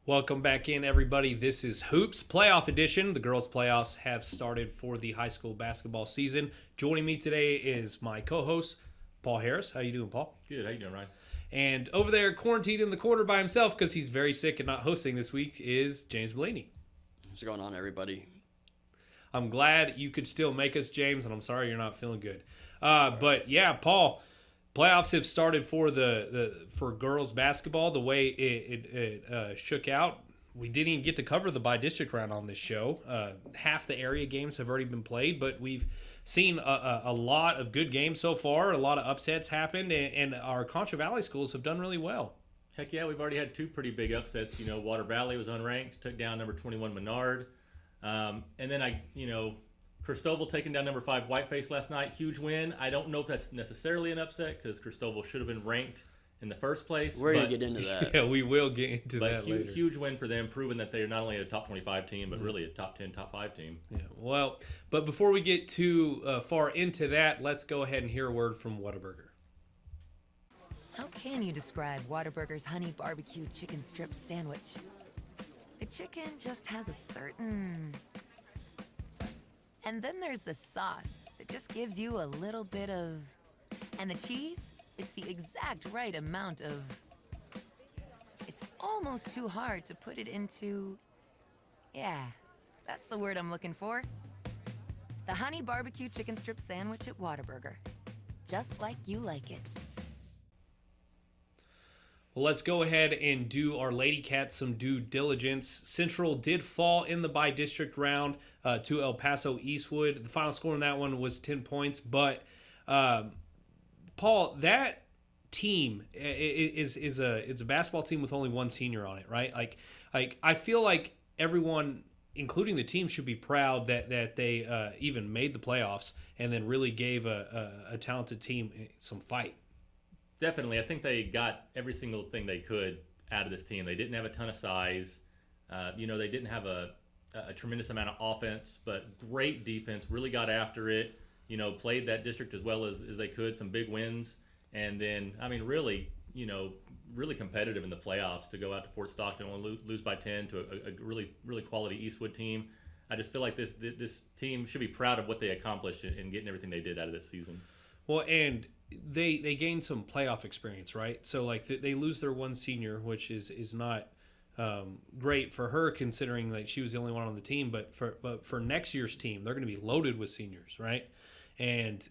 Welcome back in, everybody. This is Hoops Playoff Edition. The girls' playoffs have started for the high school basketball season. Joining me today is my co-host, Paul Harris. How you doing, Paul? Good. How you doing, Ryan? And over there, quarantined in the corner by himself because he's very sick and not hosting this week, is James Blaney. What's going on, everybody? I'm glad you could still make us, James, and I'm sorry you're not feeling good. But yeah, Paul, playoffs have started for for girls basketball. The way it shook out, we didn't even get to cover the by-district round on this show. Half the area games have already been played, but we've seen a lot of good games so far. A lot of upsets happened, and our Contra Valley schools have done really well. Heck yeah, we've already had two pretty big upsets. Water Valley was unranked, took down number 21 Menard. And then Christoval taking down number 5 Whiteface last night. Huge win. I don't know if that's necessarily an upset because Christoval should have been ranked in the first place. We're going to get into that. Yeah, we will get into that later. Huge win for them, proving that they're not only a top 25 team, but really a top 10, top 5 team. Yeah, well, but before we get too far into that, let's go ahead and hear a word from Whataburger. How can you describe Whataburger's honey barbecue chicken strip sandwich? The chicken just has a certain... And then there's the sauce that just gives you a little bit of... And the cheese? It's the exact right amount of... It's almost too hard to put it into... Yeah, that's the word I'm looking for. The honey barbecue chicken strip sandwich at Whataburger. Just like you like it. Well, let's go ahead and do our Lady Cats some due diligence. Central did fall in the by-district round to El Paso Eastwood. The final score in that one was 10 points. But, Paul, that team is a basketball team with only one senior on it, right? Like I feel like everyone, including the team, should be proud that they even made the playoffs and then really gave a talented team some fight. Definitely. I think they got every single thing they could out of this team. They didn't have a ton of size. They didn't have a tremendous amount of offense, but great defense, really got after it, played that district as well as they could, some big wins. And then, really competitive in the playoffs to go out to Fort Stockton and lose by 10 to a really, really quality Eastwood team. I just feel like this team should be proud of what they accomplished in getting everything they did out of this season. Well, and they gained some playoff experience, right? So like they lose their one senior, which is not great for her considering like she was the only one on the team. But for next year's team, they're going to be loaded with seniors, right? And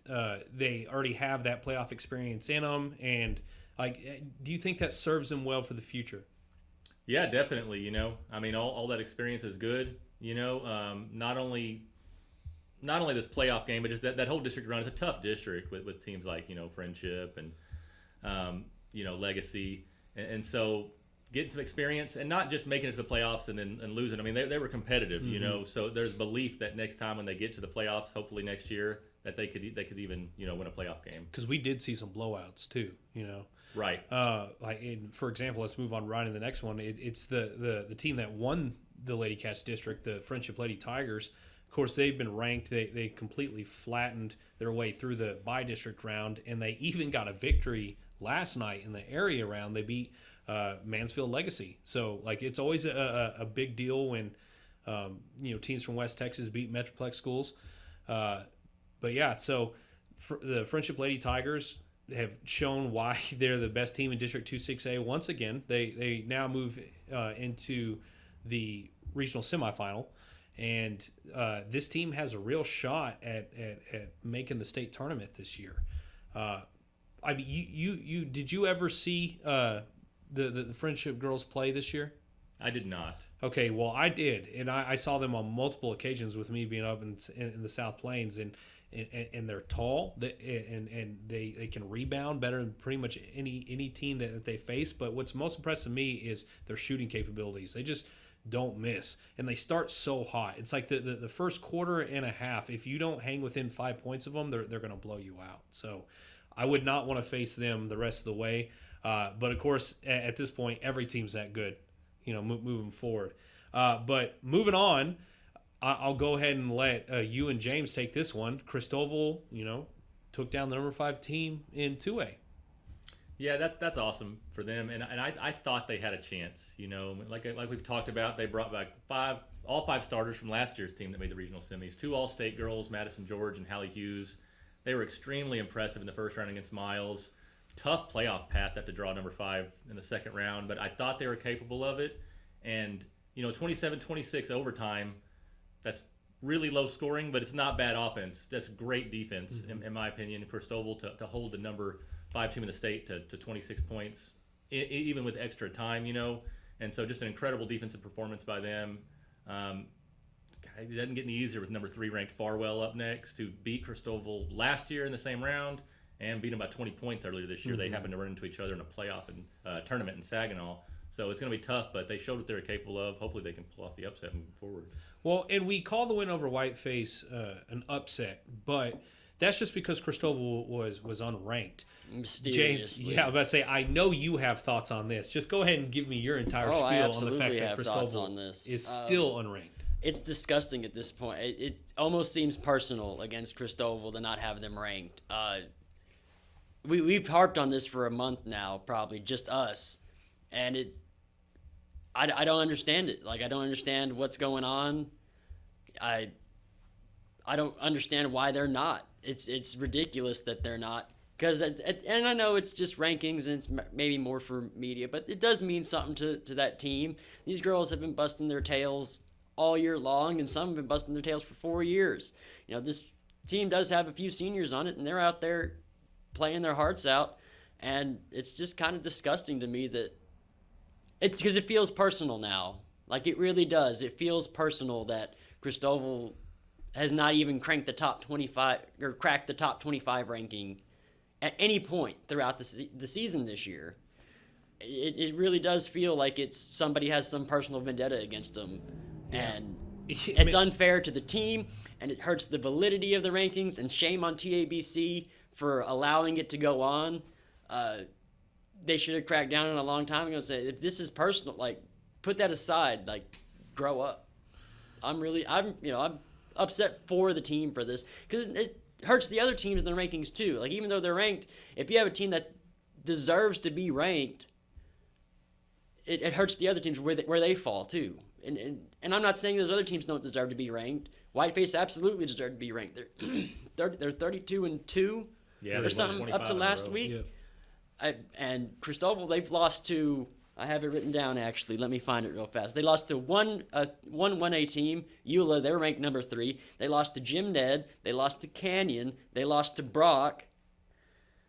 they already have that playoff experience in them. And like, do you think that serves them well for the future? Yeah, definitely. All that experience is good. Not only this playoff game, but just that whole district run is a tough district with teams like, Friendship and, Legacy. And so getting some experience and not just making it to the playoffs and losing. They were competitive, so there's belief that next time when they get to the playoffs, hopefully next year, that they could even, win a playoff game. Because we did see some blowouts too, Right. For example, let's move on right in the next one. It's the team that won the Lady Cats district, the Friendship Lady Tigers. Of course, they've been ranked. They completely flattened their way through the by-district round, and they even got a victory last night in the area round. They beat Mansfield Legacy. So, like, it's always a big deal when, teams from West Texas beat Metroplex schools. But, yeah, so the Friendship Lady Tigers have shown why they're the best team in District 2-6A once again. They now move into the regional semifinal. And this team has a real shot at making the state tournament this year. Did you ever see the Friendship girls play this year? I did not. Okay, well I did, and I saw them on multiple occasions with me being up in the South Plains, and they're tall, and they can rebound better than pretty much any team that they face. But what's most impressive to me is their shooting capabilities. They just don't miss, and they start so hot. It's like the first quarter and a half, if you don't hang within 5 points of them, they're going to blow you out. So I would not want to face them the rest of the way, but of course at this point every team's that good, moving forward. But moving on, I'll go ahead and let you and James take this one. Christoval took down the number 5 team in 2A. Yeah, that's awesome for them, and I thought they had a chance. You know, like we've talked about, they brought back all five starters from last year's team that made the regional semis. 2 All-State girls, Madison George and Hallie Hughes. They were extremely impressive in the first round against Miles. Tough playoff path to have to draw number 5 in the second round, but I thought they were capable of it. And 27-26 overtime. That's really low scoring, but it's not bad offense. That's great defense, in my opinion. Christoval to hold the number 5 team in the state to 26 points, even with extra time, And so just an incredible defensive performance by them. It doesn't get any easier with number 3 ranked Farwell up next, who beat Christoval last year in the same round and beat them by 20 points earlier this year. They happened to run into each other in a playoff and tournament in Saginaw. So it's going to be tough, but they showed what they're capable of. Hopefully they can pull off the upset moving forward. Well, and we call the win over Whiteface an upset, but that's just because Christoval was unranked. James, I was about to say, I know you have thoughts on this. Just go ahead and give me your entire spiel on the fact that Christoval is still unranked. It's disgusting at this point. It almost seems personal against Christoval to not have them ranked. We've harped on this for a month now, probably just us, and I don't understand it. Like, I don't understand what's going on. I don't understand why they're not. It's ridiculous that they're not. Because and I know it's just rankings and it's maybe more for media, but it does mean something to that team. These girls have been busting their tails all year long, and some have been busting their tails for 4 years. This team does have a few seniors on it, and they're out there playing their hearts out. And it's just kind of disgusting to me that it's because it feels personal now. Like, it really does. It feels personal that Christoval has not even cracked the top 25 ranking at any point throughout the season this year. It really does feel like somebody has some personal vendetta against them, and it's unfair to the team, and it hurts the validity of the rankings. And shame on TABC for allowing it to go on. They should have cracked down on it a long time ago and said, if this is personal, like, put that aside, like, grow up. I'm upset for the team for this, because it hurts the other teams in the rankings too. Like, even though they're ranked, if you have a team that deserves to be ranked, it hurts the other teams where they fall too. And I'm not saying those other teams don't deserve to be ranked. Whiteface absolutely deserve to be ranked. They're 32-2 or something up to last week. Yeah. And Christoval, they've lost to, I have it written down actually. Let me find it real fast. They lost to one 1A team, Eula. They were ranked number 3. They lost to Jim Ned. They lost to Canyon. They lost to Brock.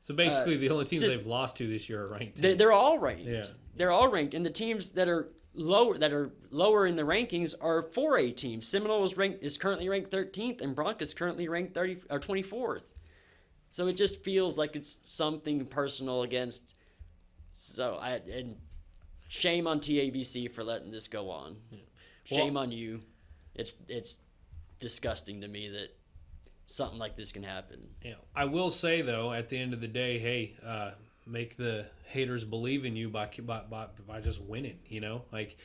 So basically, the only teams they've lost to this year are ranked. They're all ranked. Yeah, they're all ranked, and the teams that are lower in the rankings are 4A teams. Seminole is currently ranked 13th, and Brock is currently ranked 24th. So it just feels like it's something personal against. And shame on TABC for letting this go on. Yeah. Shame on you. It's disgusting to me that something like this can happen. Yeah, I will say though, at the end of the day, hey, make the haters believe in you by just winning. Like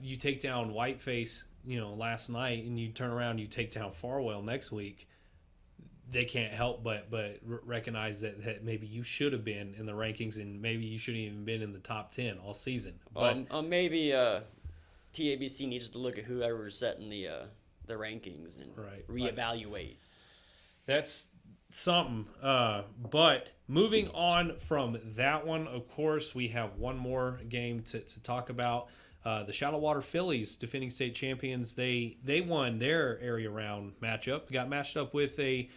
you take down Whiteface, last night, and you turn around, you take down Farwell next week. They can't help but recognize that maybe you should have been in the rankings, and maybe you shouldn't even been in the top 10 all season. But maybe TABC needs to look at whoever's setting the rankings and reevaluate. Right. That's something. But moving on from that one, of course, we have one more game to talk about. The Shallowater Phillies, defending state champions, they won their area round matchup. Got matched up with a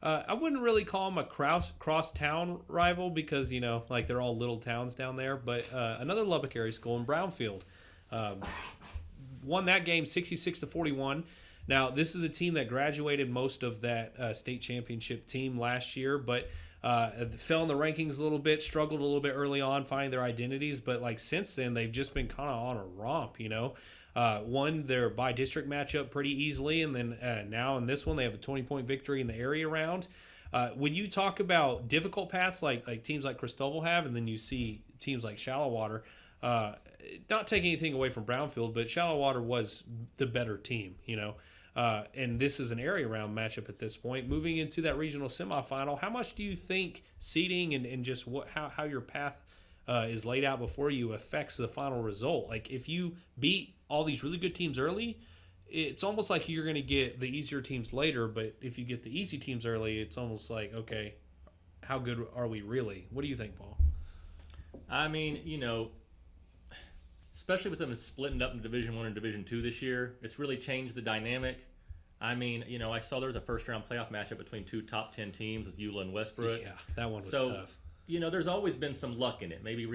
I wouldn't really call them a cross-town rival because, they're all little towns down there. But another Lubbock area school in Brownfield won that game 66-41. Now, this is a team that graduated most of that state championship team last year, but fell in the rankings a little bit, struggled a little bit early on finding their identities. But, since then, they've just been kind of on a romp, Won their by-district matchup pretty easily, and then now in this one, they have a 20-point victory in the area round. When you talk about difficult paths like teams like Christoval have, and then you see teams like Shallowater, not taking anything away from Brownfield, but Shallowater was the better team, And this is an area round matchup at this point. Moving into that regional semifinal, how much do you think seeding and just how your path is laid out before you affects the final result? Like if you beat all these really good teams early, it's almost like you're going to get the easier teams later. But if you get the easy teams early, it's almost like, okay, how good are we really? What do you think, Paul? I mean, especially with them splitting up in Division I and Division II this year, it's really changed the dynamic. I mean, I saw there was a first-round playoff matchup between two top 10 teams, with Eula and Westbrook. Yeah, that one was tough. There's always been some luck in it. Maybe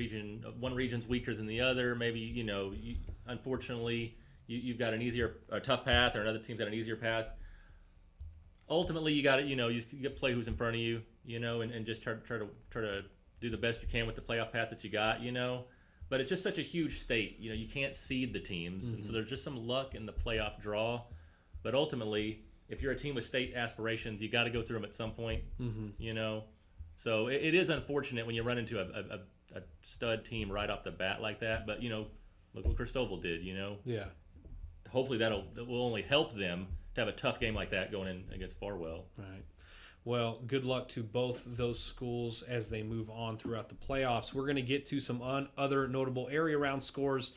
one region's weaker than the other. Maybe, unfortunately, you've got a tough path, or another team's got an easier path. Ultimately, you got to, you got to play who's in front of you, and just try to do the best you can with the playoff path that you got, But it's just such a huge state. You can't seed the teams. And so there's just some luck in the playoff draw. But ultimately, if you're a team with state aspirations, you got to go through them at some point, So it is unfortunate when you run into a stud team right off the bat like that. But, look what Christoval did, Yeah. Hopefully that will only help them to have a tough game like that going in against Farwell. Right. Well, good luck to both those schools as they move on throughout the playoffs. We're going to get to some other notable area round scores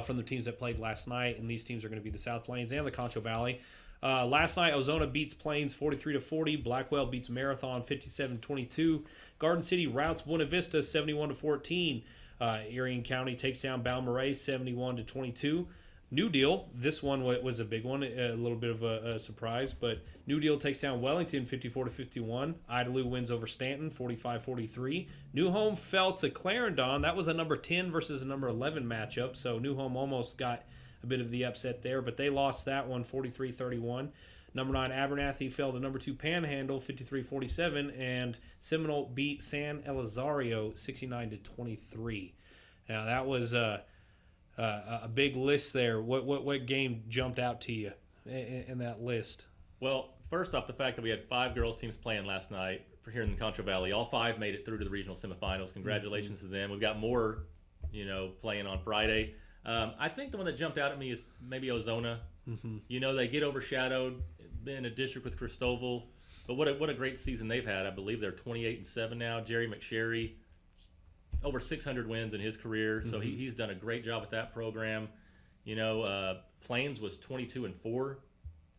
from the teams that played last night, and these teams are going to be the South Plains and the Concho Valley. Last night, Ozona beats Plains 43-40. Blackwell beats Marathon 57-22. Garden City routs Buena Vista 71-14. Erie County takes down Balmaray 71-22. New Deal, this one was a big one, a little bit of a surprise, but New Deal takes down Wellington 54-51. Idalou wins over Stanton 45-43. New Home fell to Clarendon. That was a number 10 versus a number 11 matchup, so New Home almost got a bit of the upset there, but they lost that one 43-31. Number 9 Abernathy fell to number 2 Panhandle 53-47, and Seminole beat San Elizario 69-23. Now that was a big list there. What game jumped out to you in that list? Well, first off, the fact that we had 5 girls teams playing last night for here in the Concho Valley. All 5 made it through to the regional semifinals. Congratulations to them. We've got more, playing on Friday. I think the one that jumped out at me is maybe Ozona. They get overshadowed in a district with Christoval, but what a great season they've had. I believe they're 28-7 now. Jerry McSherry, over 600 wins in his career, so he's done a great job with that program. Plains was 22-4,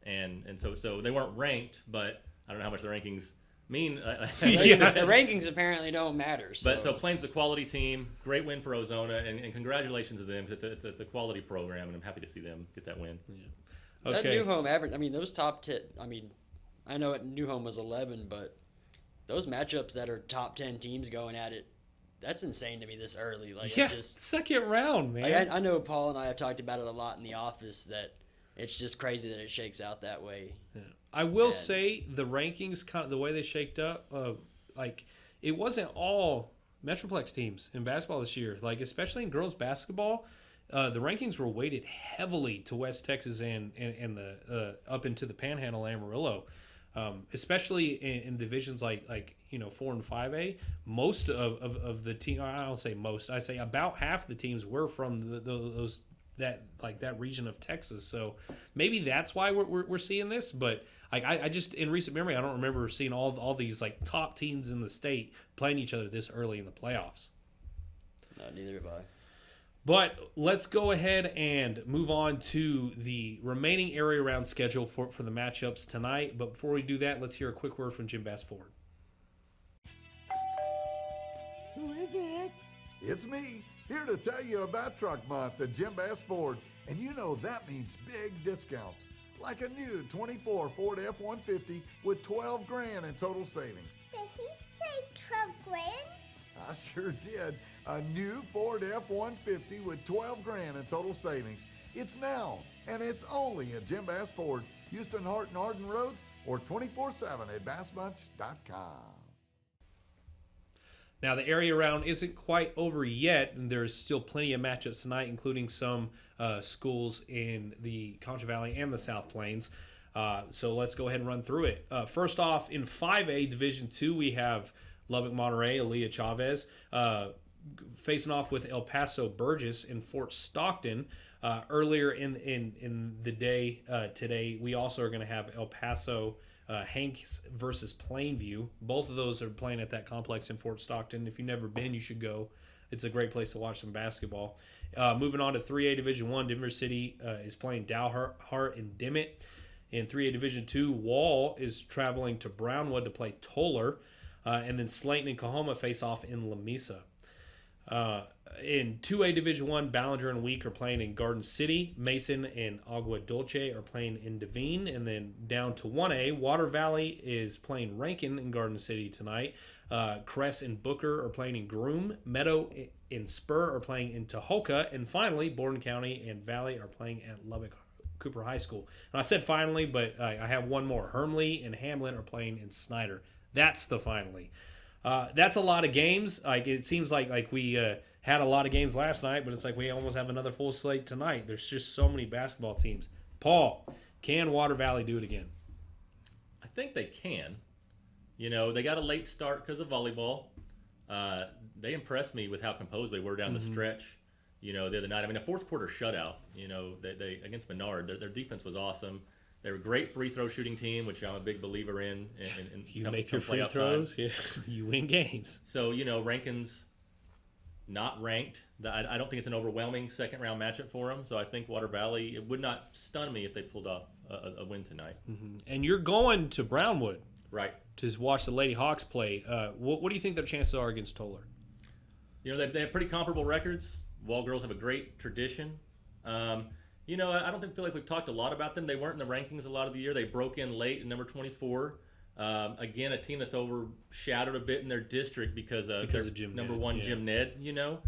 and so they weren't ranked, but I don't know how much the rankings mean. The rankings apparently don't matter. So Plains is a quality team, great win for Ozona, and congratulations to them. It's a quality program, and I'm happy to see them get that win. Yeah. That New Home average, those top 10, I know New Home was 11, but those matchups that are top 10 teams going at it, that's insane to me this early. Second round, man. I know Paul and I have talked about it a lot in the office, that it's just crazy that it shakes out that way. Yeah. I will say the rankings, kind of the way they shaked up, it wasn't all Metroplex teams in basketball this year. Especially in girls basketball, the rankings were weighted heavily to West Texas and the up into the Panhandle Amarillo. Especially in divisions like 4 and 5A, most of the team, I don't say most, I say about half the teams were from that region of Texas. So maybe that's why we're seeing this. But I just, in recent memory, I don't remember seeing all these top teams in the state playing each other this early in the playoffs. No, neither have I. But let's go ahead and move on to the remaining area round schedule for the matchups tonight. But before we do that, let's hear a quick word from Jim Bass-Ford. Who is it? It's me, here to tell you about Truck Month at Jim Bass-Ford. And that means big discounts. Like a new 24 Ford F-150 with $12 grand in total savings. Did he say 12 grand? I sure did. A new Ford F-150 with $12 grand in total savings. It's now, and it's only at Jim Bass-Ford, Houston, Hart, and Arden Road, or 24/7 at bassbunch.com. Now, the area round isn't quite over yet, and there's still plenty of matchups tonight, including some schools in the Concho Valley and the South Plains. So let's go ahead and run through it. First off, in 5A Division II, we have Lubbock Monterey, Aaliyah Chavez. facing off with El Paso Burgess in Fort Stockton. Earlier in the day today, we also are going to have El Paso Hanks versus Plainview. Both of those are playing at that complex in Fort Stockton. If you've never been, you should go. It's a great place to watch some basketball. Moving on to 3A Division I, Denver City is playing Dalhart and Dimmitt. In 3A Division II, Wall is traveling to Brownwood to play Toller. And then Slayton and Coahoma face off in Lamesa. In 2A Division I, Ballinger and Week are playing in Garden City. Mason and Agua Dulce are playing in Devine. And then down to 1A, Water Valley is playing Rankin in Garden City tonight. Cress and Booker are playing in Groom. Meadow and Spur are playing in Tahoka. And finally, Borden County and Valley are playing at Lubbock Cooper High School. And I said finally, but I have one more. Hermleigh and Hamlin are playing in Snyder. That's the finally. That's a lot of games. Like it seems like we had a lot of games last night, but it's like we almost have another full slate tonight. There's just so many basketball teams. Paul, can Water Valley do it again? I think they can. You know, they got a late start because of volleyball. They impressed me with how composed they were down the stretch. You know, the other night. I mean, a fourth quarter shutout. You know, they against Menard, their defense was awesome. They were a great free throw shooting team, which I'm a big believer in. You make your free throws, yeah, you win games. So, you know, Rankin's not ranked. I don't think it's an overwhelming second round matchup for them. So I think Water Valley, it would not stun me if they pulled off a win tonight. And you're going to Brownwood, right, to watch the Lady Hawks play. What do you think their chances are against Toller? You know, they have pretty comparable records. Wall girls have a great tradition. You know, I don't feel like we've talked a lot about them. They weren't in the rankings a lot of the year. They broke in late at number 24. Again, a team that's overshadowed a bit in their district because of Jim number Ned, one, Jim Ned, you know.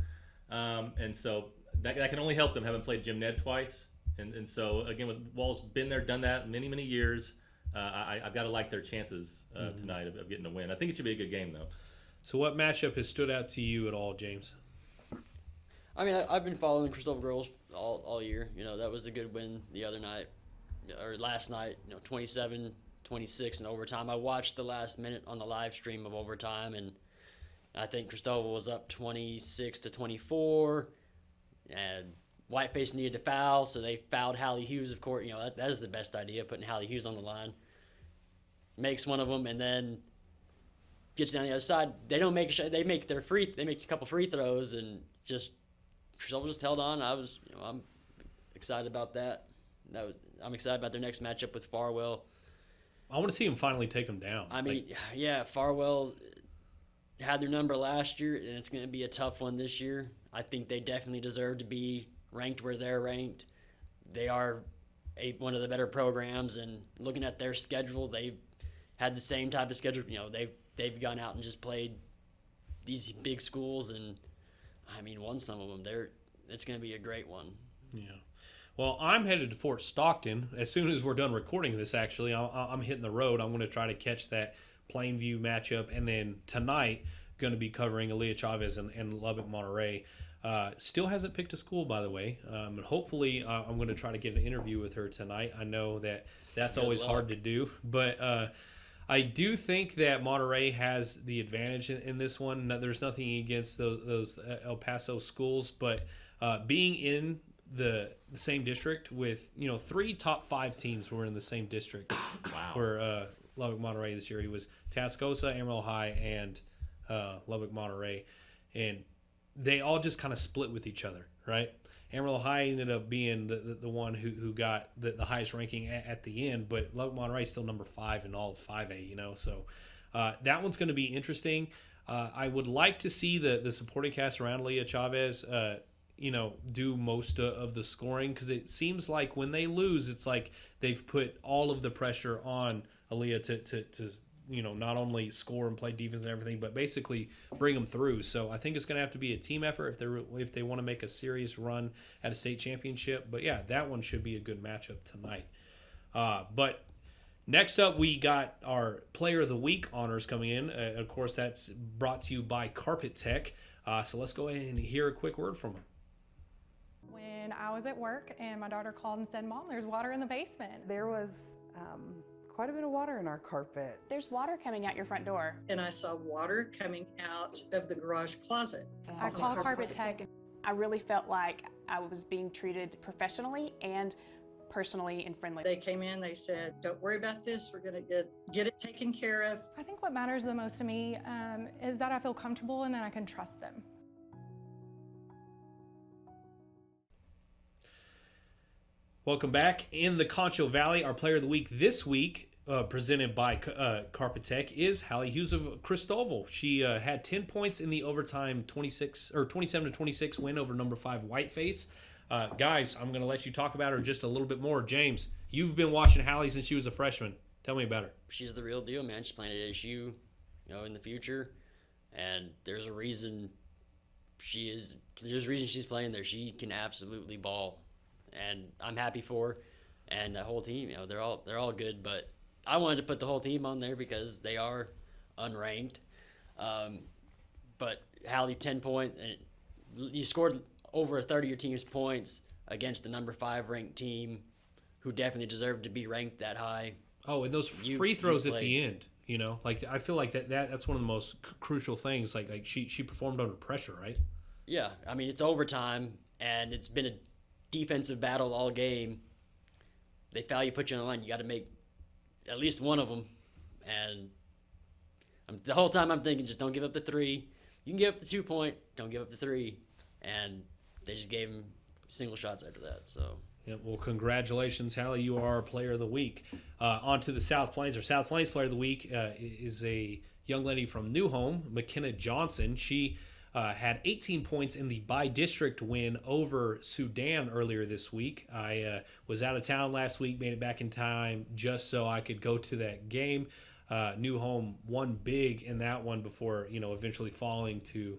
And so that can only help them, having played Jim Ned twice. And so, again, with Wall's been there, done that many, many years. I've got to like their chances tonight of getting a win. I think it should be a good game, though. So what matchup has stood out to you at all, James? I mean, I've been following Christoval girls all year. You know, that was a good win the other night, or last night, you know, 27-26 in overtime. I watched the last minute on the live stream of overtime, and I think Christoval was up 26-24, and Whiteface needed to foul, so they fouled Hallie Hughes, of course. You know, that is the best idea, putting Hallie Hughes on the line. Makes one of them, and then gets down the other side. They don't make they make a couple free throws, and just Christoval just held on. I'm excited about that. I'm excited about their next matchup with Farwell. I want to see them finally take them down. I mean, yeah, Farwell had their number last year, and it's going to be a tough one this year. I think they definitely deserve to be ranked where they're ranked. They are one of the better programs, and looking at their schedule, they've had the same type of schedule. You know, they've gone out and just played these big schools, and I mean, won some of them. It's going to be a great one. Yeah. Well, I'm headed to Fort Stockton. As soon as we're done recording this, actually, I'm hitting the road. I'm going to try to catch that Plainview matchup. And then tonight, going to be covering Aaliyah Chavez and Lubbock Monterey. Still hasn't picked a school, by the way. And hopefully, I'm going to try to get an interview with her tonight. I know that's always hard to do. But I do think that Monterey has the advantage in this one. There's nothing against those El Paso schools, but being in the same district with, you know, 3 top 5 teams were in the same district. Wow. For Lubbock Monterey this year. He was Tascosa, Amarillo High, and Lubbock Monterey. And they all just kind of split with each other, right? Amarillo High ended up being the one who got the highest ranking at the end, but Lubbock Monterey is still number 5 in all of 5A, you know. So that one's going to be interesting. I would like to see the supporting cast around Leah Chavez, you know, do most of the scoring, because it seems like when they lose, it's like they've put all of the pressure on Aaliyah to you know, not only score and play defense and everything, but basically bring them through. So I think it's going to have to be a team effort if they want to make a serious run at a state championship. But yeah, that one should be a good matchup tonight. But next up, we got our Player of the Week honors coming in. Of course, that's brought to you by Carpet Tech. So let's go ahead and hear a quick word from them. When I was at work and my daughter called and said, "Mom, there's water in the basement." There was quite a bit of water in our carpet. There's water coming out your front door. And I saw water coming out of the garage closet. I called Carpet Tech. I really felt like I was being treated professionally and personally and friendly. They came in, they said, don't worry about this, we're gonna get it taken care of. I think what matters the most to me is that I feel comfortable and that I can trust them. Welcome back. In the Concho Valley, our player of the week this week, presented by Carpet Tech, is Hallie Hughes of Christoval. She had 10 points in the overtime 27-26 win over number 5 Whiteface. Guys, I'm going to let you talk about her just a little bit more. James, you've been watching Hallie since she was a freshman. Tell me about her. She's the real deal, man. She's playing at SU, in the future, and there's a reason she's playing there. She can absolutely ball. And I'm happy for her, and the whole team. They're all good. But I wanted to put the whole team on there because they are unranked. But Hallie, 10 points, and you scored over a third of your team's points against the number 5 ranked team, who definitely deserved to be ranked that high. Oh, and those free throws at the end. I feel like that's one of the most crucial things. Like she performed under pressure, right? Yeah, I mean it's overtime, and it's been a defensive battle all game. They foul you, put you on the line. You got to make at least one of them. And the whole time I'm thinking, just don't give up the 3. You can give up the 2-point, don't give up the 3. And they just gave him single shots after that. So. Yeah, well, congratulations, Hallie. You are our player of the week. On to the South Plains. Our South Plains player of the week is a young lady from New Home, McKenna Johnson. She had 18 points in the by-district win over Sudan earlier this week. I was out of town last week, made it back in time just so I could go to that game. New Home won big in that one before, eventually falling to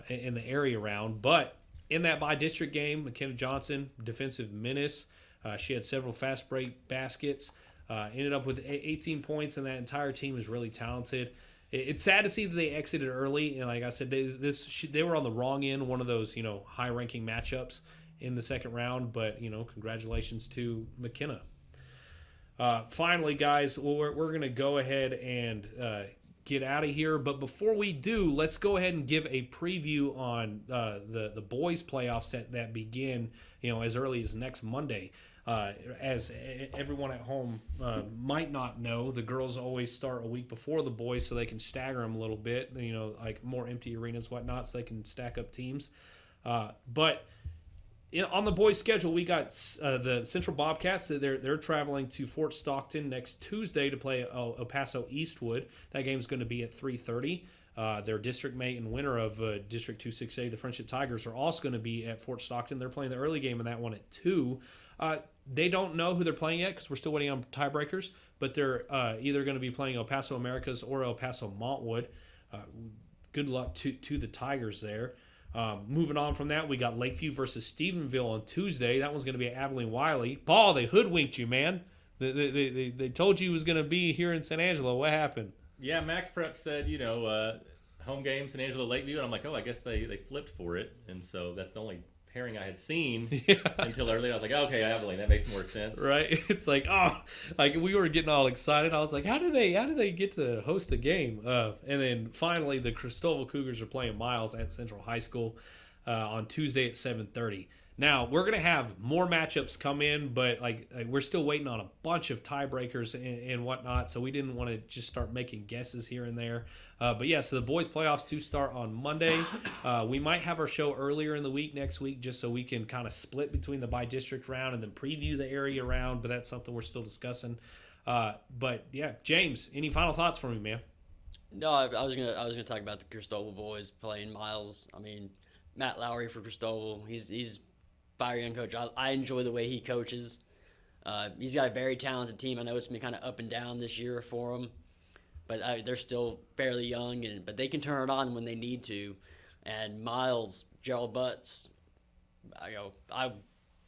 in the area round. But in that by-district game, McKenna Johnson, defensive menace. She had several fast break baskets. Ended up with 18 points, and that entire team is really talented. It's sad to see that they exited early, and like I said, they were on the wrong end, one of those high-ranking matchups in the second round. But congratulations to McKenna. Finally, guys, we're going to go ahead and get out of here. But before we do, let's go ahead and give a preview on the boys' playoffs that begin as early as next Monday. As everyone at home might not know, the girls always start a week before the boys so they can stagger them a little bit, like more empty arenas, whatnot, so they can stack up teams. But on the boys' schedule, we got the Central Bobcats. They're traveling to Fort Stockton next Tuesday to play El Paso Eastwood. That game's going to be at 3:30. Their district mate and winner of District 2-6A, the Friendship Tigers, are also going to be at Fort Stockton. They're playing the early game in that one at 2. They don't know who they're playing yet because we're still waiting on tiebreakers, but they're either going to be playing El Paso Americas or El Paso Montwood. Good luck to the Tigers there. Moving on from that, we got Lakeview versus Stephenville on Tuesday. That one's going to be at Abilene Wiley. Ball, they hoodwinked you, man. They told you it was going to be here in San Angelo. What happened? Yeah, Max Prep said, home game, San Angelo, Lakeview. And I'm like, I guess they flipped for it. And so that's the only pairing I had seen until earlier. I was like, okay, Abilene, that makes more sense. Right? It's like, we were getting all excited. I was like, how do they get to host a game? And then finally, the Christoval Cougars are playing Miles at Central High School on Tuesday at 7:30. Now, we're going to have more matchups come in, but we're still waiting on a bunch of tiebreakers and whatnot, so we didn't want to just start making guesses here and there. But yeah, so the boys' playoffs do start on Monday. We might have our show earlier in the week next week just so we can kind of split between the by-district round and then preview the area round, but that's something we're still discussing. But yeah, James, any final thoughts for me, man? No, I was gonna talk about the Christoval boys playing Miles. I mean, Matt Lowry for Christoval, he's fire young coach. I enjoy the way he coaches. He's got a very talented team. I know it's been kind of up and down this year for him, but they're still fairly young, but they can turn it on when they need to. And Miles, Gerald Butts,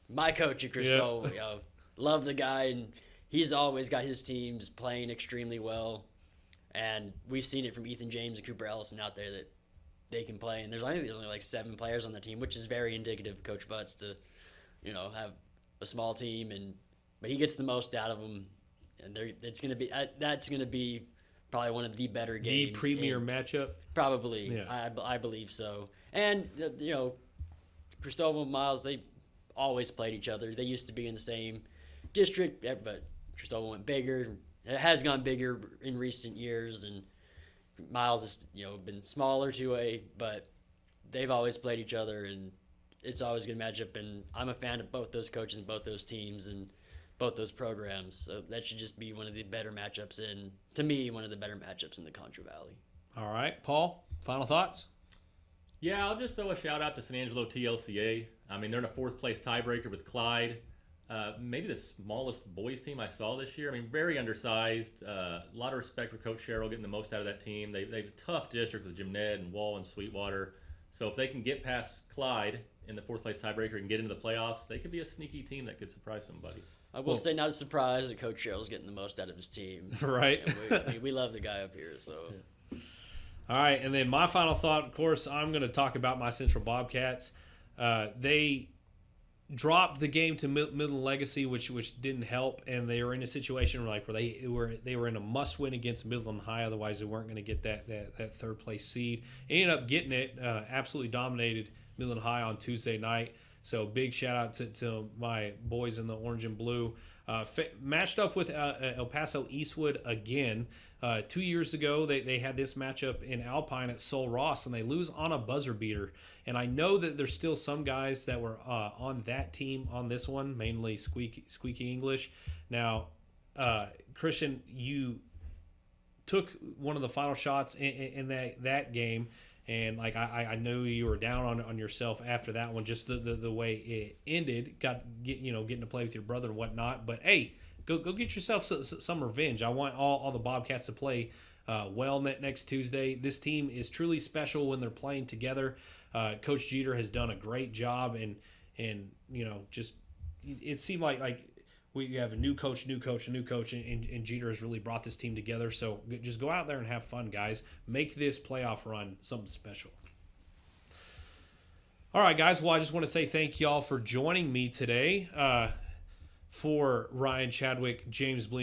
my coach at Christoval, love the guy, and he's always got his teams playing extremely well. And we've seen it from Ethan James and Cooper Ellison out there that they can play, and there's only like 7 players on the team, which is very indicative of Coach Butts to, have a small team, but he gets the most out of them, and it's going to be that's going to be probably one of the better games. The premier matchup? Probably. Yeah. I believe so. And, Christoval and Miles, they always played each other. They used to be in the same district, but Christoval went bigger. It has gone bigger in recent years, and Miles has, been smaller 2A, but they've always played each other, and it's always a good matchup. And I'm a fan of both those coaches and both those teams and both those programs. So that should just be one of the better matchups to me, one of the better matchups in the Contra Valley. All right, Paul, final thoughts? Yeah, I'll just throw a shout out to San Angelo TLCA. I mean, they're in a 4th place tiebreaker with Clyde. Maybe the smallest boys team I saw this year. I mean, very undersized. A lot of respect for Coach Sherrill getting the most out of that team. They have a tough district with Jim Ned and Wall and Sweetwater. So if they can get past Clyde in the 4th place tiebreaker and get into the playoffs, they could be a sneaky team that could surprise somebody. I will say, not surprised that Coach Sherrill's getting the most out of his team. Right. We love the guy up here, so. Yeah. All right, and then my final thought, of course, I'm going to talk about my Central Bobcats. They dropped the game to Midland Legacy, which didn't help, and they were in a situation where they were in a must-win against Midland High. Otherwise, they weren't going to get that 3rd place seed. Ended up getting it. Absolutely dominated Midland High on Tuesday night. So big shout out to my boys in the orange and blue. Matched up with El Paso Eastwood again. 2 years ago, they had this matchup in Alpine at Sol Ross, and they lose on a buzzer beater. And I know that there's still some guys that were on that team on this one, mainly Squeaky English. Now, Christian, you took one of the final shots in that game. And I know you were down on yourself after that one, just the way it ended. Getting to play with your brother and whatnot. But hey, go get yourself some revenge. I want all the Bobcats to play well next Tuesday. This team is truly special when they're playing together. Coach Jeter has done a great job, and just it seemed like we have a new coach, and Jeter has really brought this team together. So just go out there and have fun, guys. Make this playoff run something special. All right, guys. Well, I just want to say thank y'all for joining me today. For Ryan Chadwick, James Bleen.